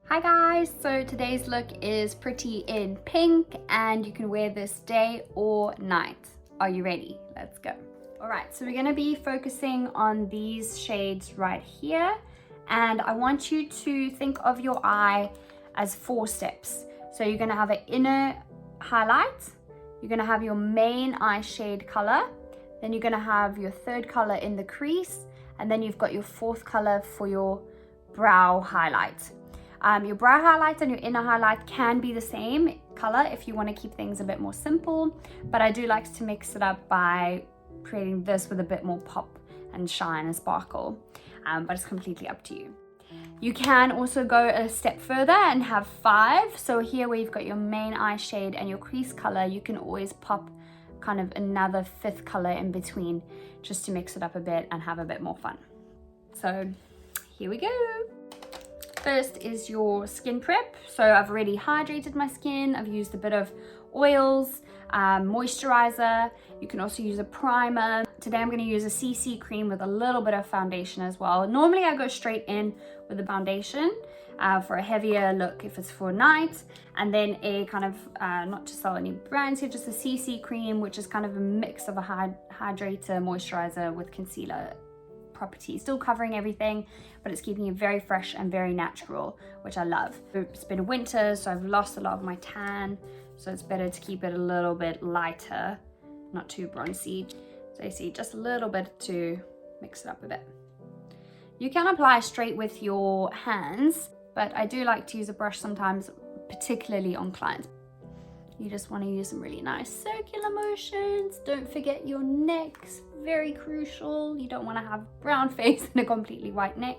Hi guys, so today's look is pretty in pink and you can wear this day or night. Are you ready? Let's go. All right, so we're gonna be focusing on these shades right here, and I want you to think of your eye as 4 steps. So you're gonna have an inner highlight, you're gonna have your main eye shade color, then you're gonna have your 3rd color in the crease, and then you've got your 4th color for your brow highlight. Your brow highlight and your inner highlight can be the same color if you want to keep things a bit more simple, but I do like to mix it up by creating this with a bit more pop and shine and sparkle, but it's completely up to you. You can also go a step further and have 5. So here where you've got your main eye shade and your crease color, you can always pop kind of another 5th color in between just to mix it up a bit and have a bit more fun. So here we go. First is your skin prep. So I've already hydrated my skin. I've used a bit of oils, moisturizer. You can also use a primer. Today I'm going to use a CC cream with a little bit of foundation as well. Normally I go straight in with the foundation for a heavier look if it's for night, and then a kind of, not to sell any brands here, just a CC cream, which is kind of a mix of a hydrator, moisturizer with concealer property, still covering everything, but it's keeping it very fresh and very natural, which I love. It's been winter, so I've lost a lot of my tan, so it's better to keep it a little bit lighter, not too bronzy. So you see, just a little bit to mix it up a bit. You can apply straight with your hands, but I do like to use a brush sometimes, particularly on clients. You just want to use some really nice circular motions. Don't forget your neck's very crucial. You don't want to have brown face and a completely white neck.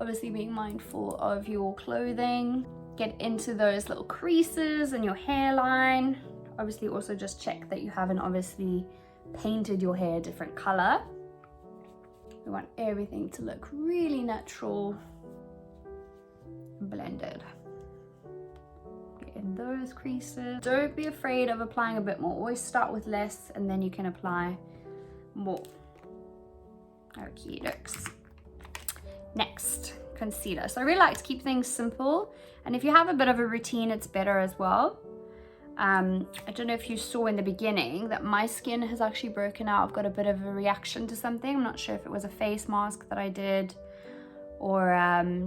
Obviously being mindful of your clothing. Get into those little creases and your hairline. Obviously also just check that you haven't obviously painted your hair a different color. We want everything to look really natural, blended. In those creases. Don't be afraid of applying a bit more. Always start with less and then you can apply more. Okay, looks. Next, concealer. So I really like to keep things simple, and if you have a bit of a routine, it's better as well. I don't know if you saw in the beginning that my skin has actually broken out. I've got a bit of a reaction to something. I'm not sure if it was a face mask that I did or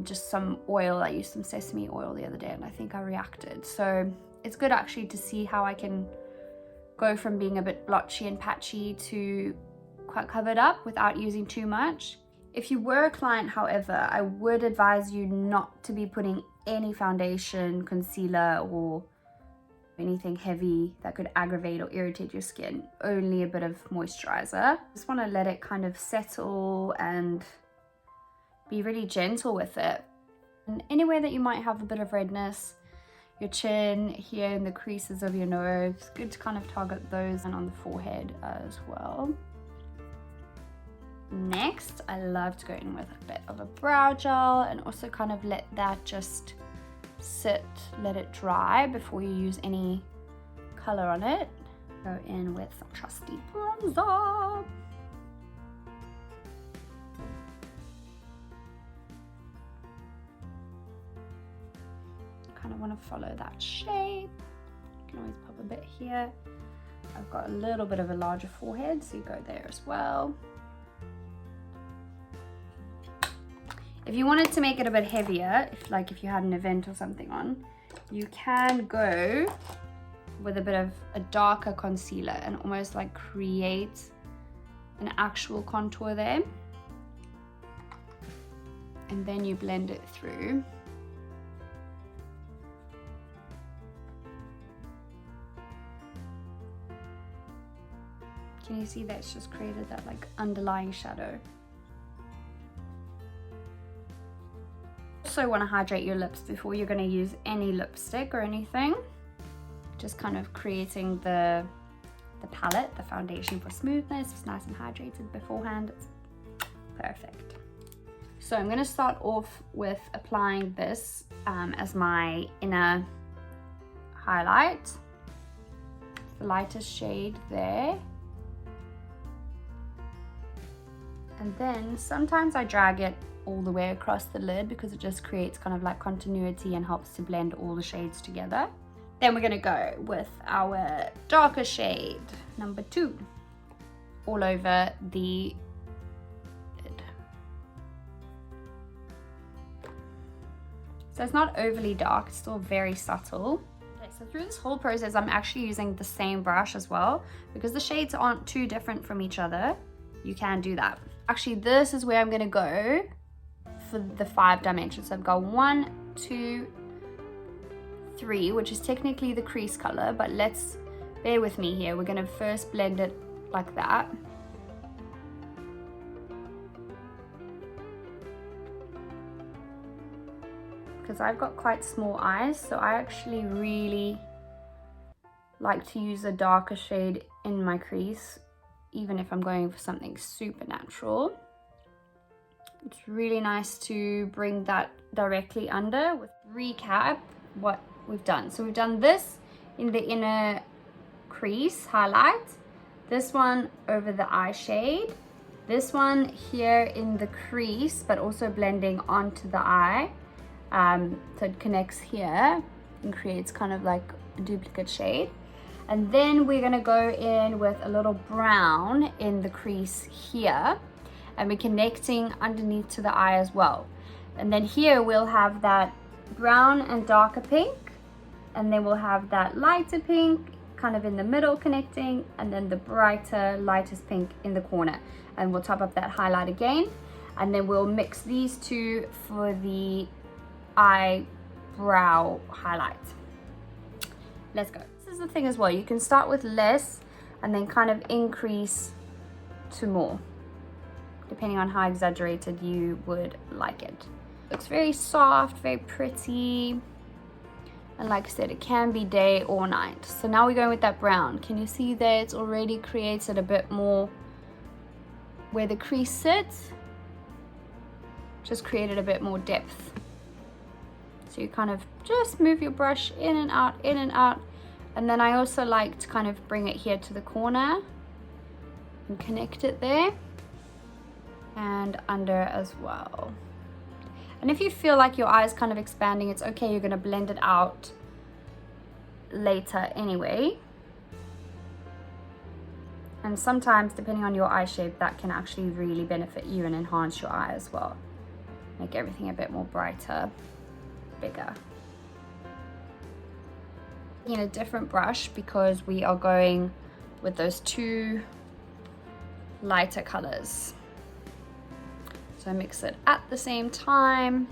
just some oil. I used some sesame oil the other day and I think I reacted. So it's good actually to see how I can go from being a bit blotchy and patchy to quite covered up without using too much. If you were a client, however, I would advise you not to be putting any foundation, concealer, or anything heavy that could aggravate or irritate your skin. Only a bit of moisturizer. Just want to let it kind of settle and be really gentle with it. And anywhere that you might have a bit of redness, your chin, here in the creases of your nose, good to kind of target those, and on the forehead as well. Next, I love to go in with a bit of a brow gel and also kind of let that just sit, let it dry before you use any color on it. Go in with some trusty bronzer. Kind of want to follow that shape. You can always pop a bit here. I've got a little bit of a larger forehead, so you go there as well. If you wanted to make it a bit heavier, if you had an event or something on, you can go with a bit of a darker concealer and almost like create an actual contour there. And then you blend it through. Can you see that it's just created that like underlying shadow? Also want to hydrate your lips before you're going to use any lipstick or anything. Just kind of creating the palette, the foundation for smoothness. It's nice and hydrated beforehand. It's perfect. So I'm going to start off with applying this as my inner highlight. The lightest shade there. And then sometimes I drag it all the way across the lid because it just creates kind of like continuity and helps to blend all the shades together. Then we're gonna go with our darker shade, number 2, all over the lid. So it's not overly dark, it's still very subtle. Okay, so through this whole process, I'm actually using the same brush as well, because the shades aren't too different from each other. You can do that. Actually, this is where I'm gonna go for the 5 dimensions. So I've got 1, 2, 3, which is technically the crease color, but let's bear with me here. We're gonna first blend it like that. Because I've got quite small eyes, so I actually really like to use a darker shade in my crease, even if I'm going for something super natural. It's really nice to bring that directly under. With recap what we've done. So we've done this in the inner crease highlight, this one over the eye shade, this one here in the crease, but also blending onto the eye. So it connects here and creates kind of like a duplicate shade. And then we're gonna go in with a little brown in the crease here, and we're connecting underneath to the eye as well. And then here we'll have that brown and darker pink, and then we'll have that lighter pink kind of in the middle connecting, and then the brighter, lightest pink in the corner. And we'll top up that highlight again, and then we'll mix these two for the eyebrow highlight. Let's go. This is the thing as well, you can start with less and then kind of increase to more, depending on how exaggerated you would like it. Looks very soft, very pretty, and like I said, it can be day or night. So now we're going with that brown. Can you see there it's already created a bit more where the crease sits, just created a bit more depth. So you kind of just move your brush in and out, in and out. And then I also like to kind of bring it here to the corner and connect it there and under as well. And if you feel like your eye is kind of expanding, it's okay, you're gonna blend it out later anyway. And sometimes, depending on your eye shape, that can actually really benefit you and enhance your eye as well. Make everything a bit more brighter, bigger. In a different brush because we are going with those 2 lighter colors. So I mix it at the same time,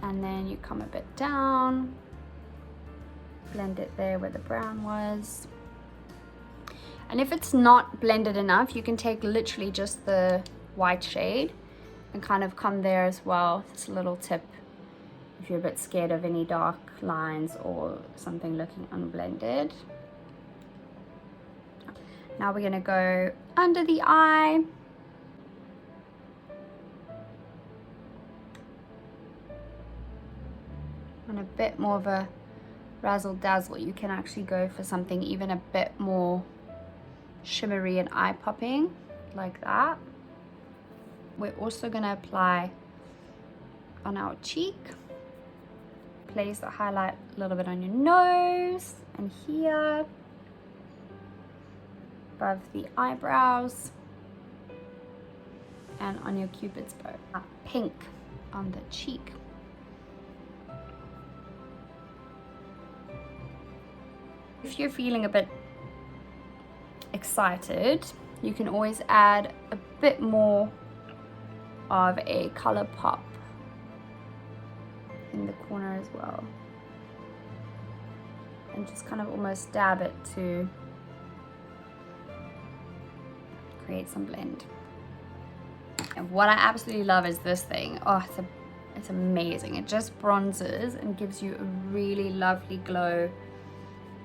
and then you come a bit down, blend it there where the brown was. And if it's not blended enough, you can take literally just the white shade and kind of come there as well. It's a little tip if you're a bit scared of any dark lines or something looking unblended. Now we're gonna go under the eye. And a bit more of a razzle dazzle. You can actually go for something even a bit more shimmery and eye popping, like that. We're also gonna apply on our cheek. Place the highlight a little bit on your nose and here, above the eyebrows, and on your cupid's bow. Pink on the cheek. If you're feeling a bit excited, you can always add a bit more of a color pop in the corner as well, and just kind of almost dab it to create some blend. And what I absolutely love is this thing. Oh, it's amazing. It just bronzes and gives you a really lovely glow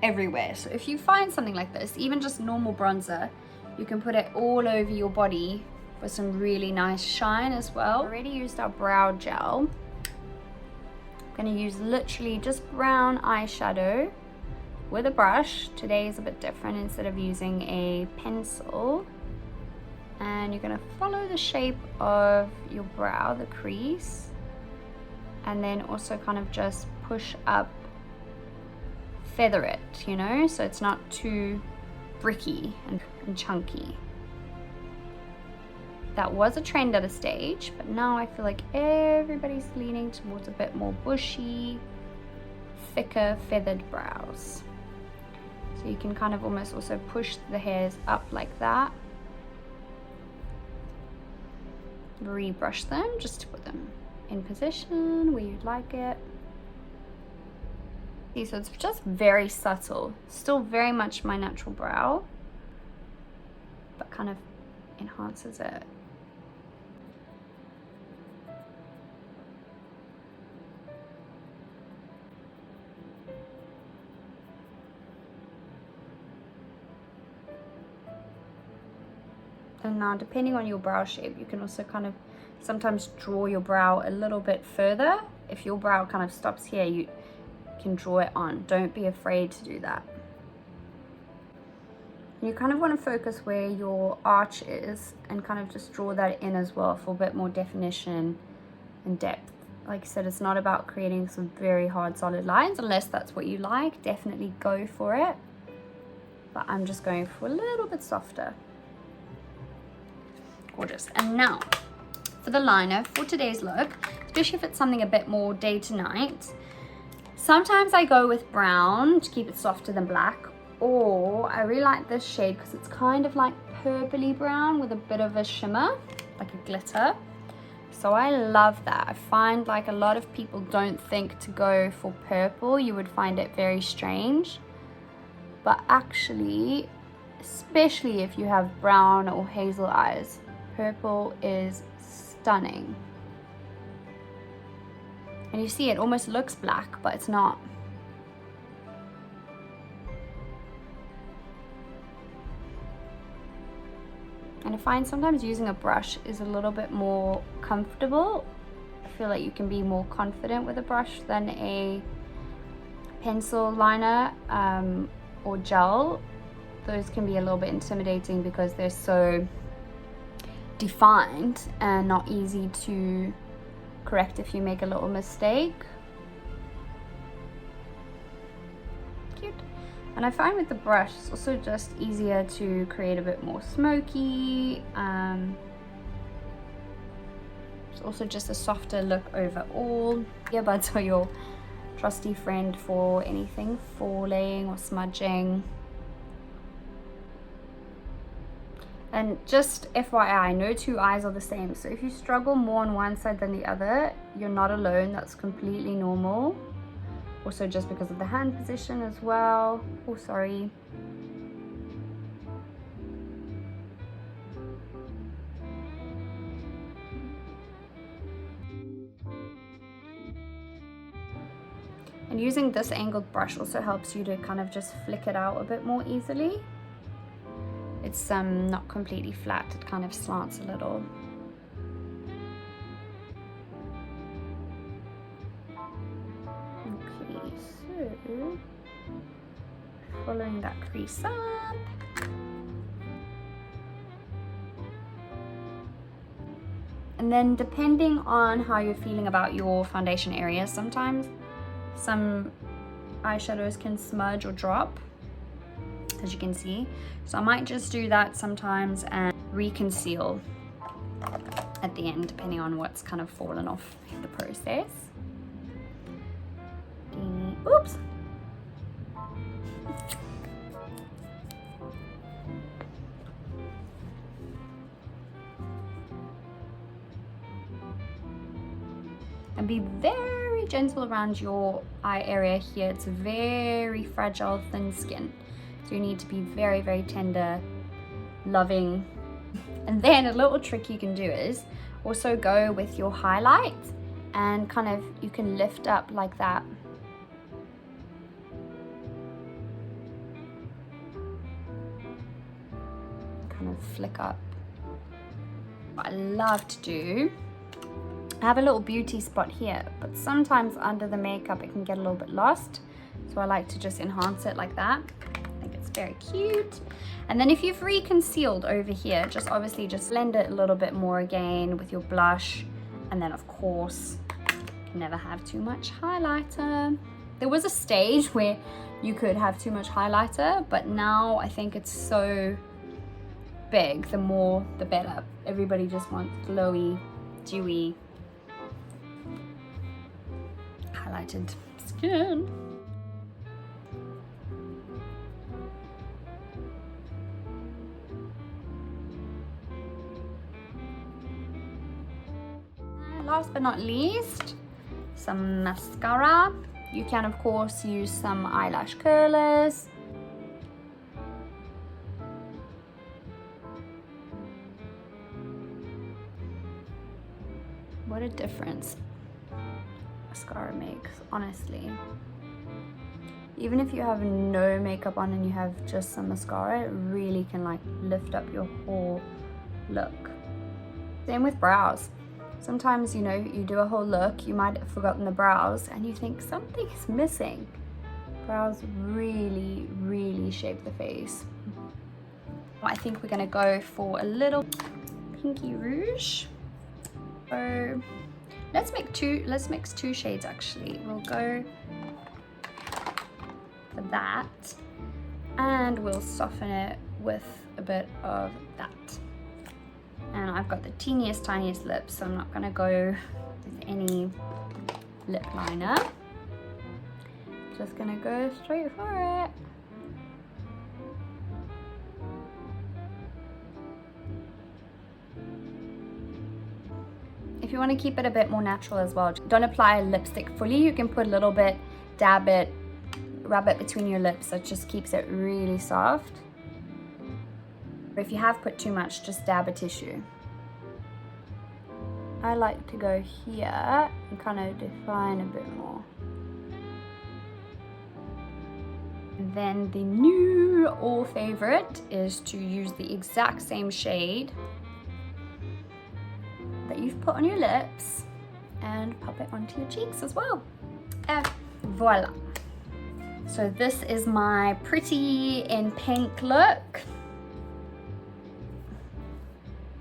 everywhere. So if you find something like this, even just normal bronzer, you can put it all over your body for some really nice shine as well. Already used our brow gel. I'm gonna use literally just brown eyeshadow with a brush. Today is a bit different. Instead of using a pencil, and you're gonna follow the shape of your brow, the crease, and then also kind of just push up, feather it, you know, so it's not too bricky and chunky. That was a trend at a stage, but now I feel like everybody's leaning towards a bit more bushy, thicker feathered brows. So you can kind of almost also push the hairs up like that. Rebrush them just to put them in position where you'd like it. See, so it's just very subtle, still very much my natural brow, but kind of enhances it. And now, depending on your brow shape, you can also kind of sometimes draw your brow a little bit further. If your brow kind of stops here, you can draw it on. Don't be afraid to do that. You kind of want to focus where your arch is and kind of just draw that in as well for a bit more definition and depth. Like I said, it's not about creating some very hard solid lines, unless that's what you like. Definitely go for it. But I'm just going for a little bit softer. Gorgeous. And now for the liner for today's look, especially if it's something a bit more day to night, sometimes I go with brown to keep it softer than black, or I really like this shade because it's kind of like purpley brown with a bit of a shimmer, like a glitter. So I love that. I find like a lot of people don't think to go for purple. You would find it very strange, but actually, especially if you have brown or hazel eyes, purple is stunning. And you see it almost looks black, but it's not. And I find sometimes using a brush is a little bit more comfortable. I feel like you can be more confident with a brush than a pencil liner or gel. Those can be a little bit intimidating because they're so defined and not easy to correct if you make a little mistake. Cute. And I find with the brush it's also just easier to create a bit more smoky. It's also just a softer look overall. Earbuds are your trusty friend for anything falling or smudging. And just FYI, no two eyes are the same. So if you struggle more on one side than the other, you're not alone. That's completely normal. Also just because of the hand position as well. Oh, sorry. And using this angled brush also helps you to kind of just flick it out a bit more easily. It's not completely flat, it kind of slants a little. Okay, so following that crease up. And then depending on how you're feeling about your foundation area, sometimes some eyeshadows can smudge or drop, as you can see. So I might just do that sometimes and reconceal at the end, depending on what's kind of fallen off in the process. Oops. And be very gentle around your eye area here. It's very fragile, thin skin. So you need to be very, very tender, loving. And then a little trick you can do is also go with your highlight and kind of, you can lift up like that. Kind of flick up. What I love to do, I have a little beauty spot here, but sometimes under the makeup it can get a little bit lost. So I like to just enhance it like that. I think it's very cute. And then if you've re-concealed over here, just obviously just blend it a little bit more again with your blush. And then of course, never have too much highlighter. There was a stage where you could have too much highlighter, but now I think it's so big, the more the better. Everybody just wants glowy, dewy, highlighted skin. And last but not least, some mascara. You can of course use some eyelash curlers. What a difference mascara makes, honestly. Even if you have no makeup on and you have just some mascara, it really can like lift up your whole look. Same with brows. Sometimes, you know, you do a whole look, you might have forgotten the brows and you think something is missing. Brows really, really shape the face. I think we're gonna go for a little pinky rouge. So let's mix two shades actually. We'll go for that and we'll soften it with a bit of that. And I've got the teeniest, tiniest lips, so I'm not gonna go with any lip liner. Just gonna go straight for it. If you want to keep it a bit more natural as well, don't apply lipstick fully. You can put a little bit, dab it, rub it between your lips. That just keeps it really soft. If you have put too much, just dab a tissue. I like to go here and kind of define a bit more. And then the new or favorite is to use the exact same shade that you've put on your lips and pop it onto your cheeks as well. And voila. So this is my pretty in pink look,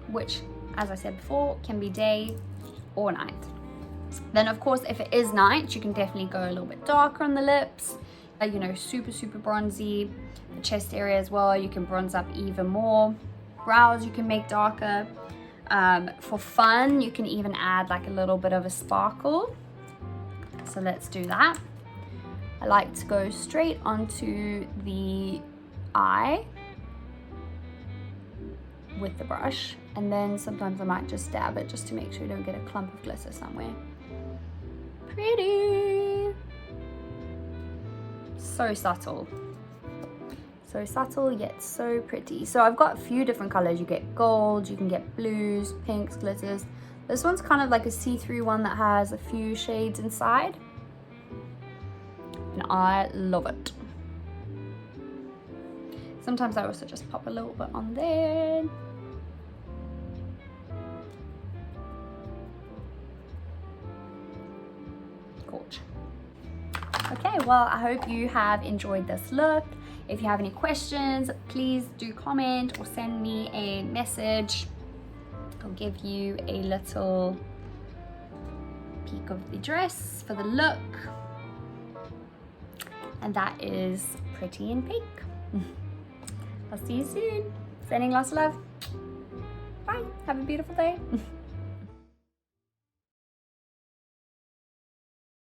which, as I said before, can be day or night. Then of course, if it is night, you can definitely go a little bit darker on the lips, you know, super, super bronzy. The chest area as well, you can bronze up even more. Brows you can make darker. For fun, you can even add like a little bit of a sparkle. So let's do that. I like to go straight onto the eye with the brush, and then sometimes I might just dab it just to make sure you don't get a clump of glitter somewhere. Pretty! So subtle. So subtle yet so pretty. So I've got a few different colors. You get gold, you can get blues, pinks, glitters. This one's kind of like a see-through one that has a few shades inside. And I love it. Sometimes I also just pop a little bit on there. Gorge. Okay, well, I hope you have enjoyed this look. If you have any questions, please do comment or send me a message. I'll give you a little peek of the dress for the look. And that is Pretty in Pink. I'll see you soon. Sending lots of love. Bye. Have a beautiful day.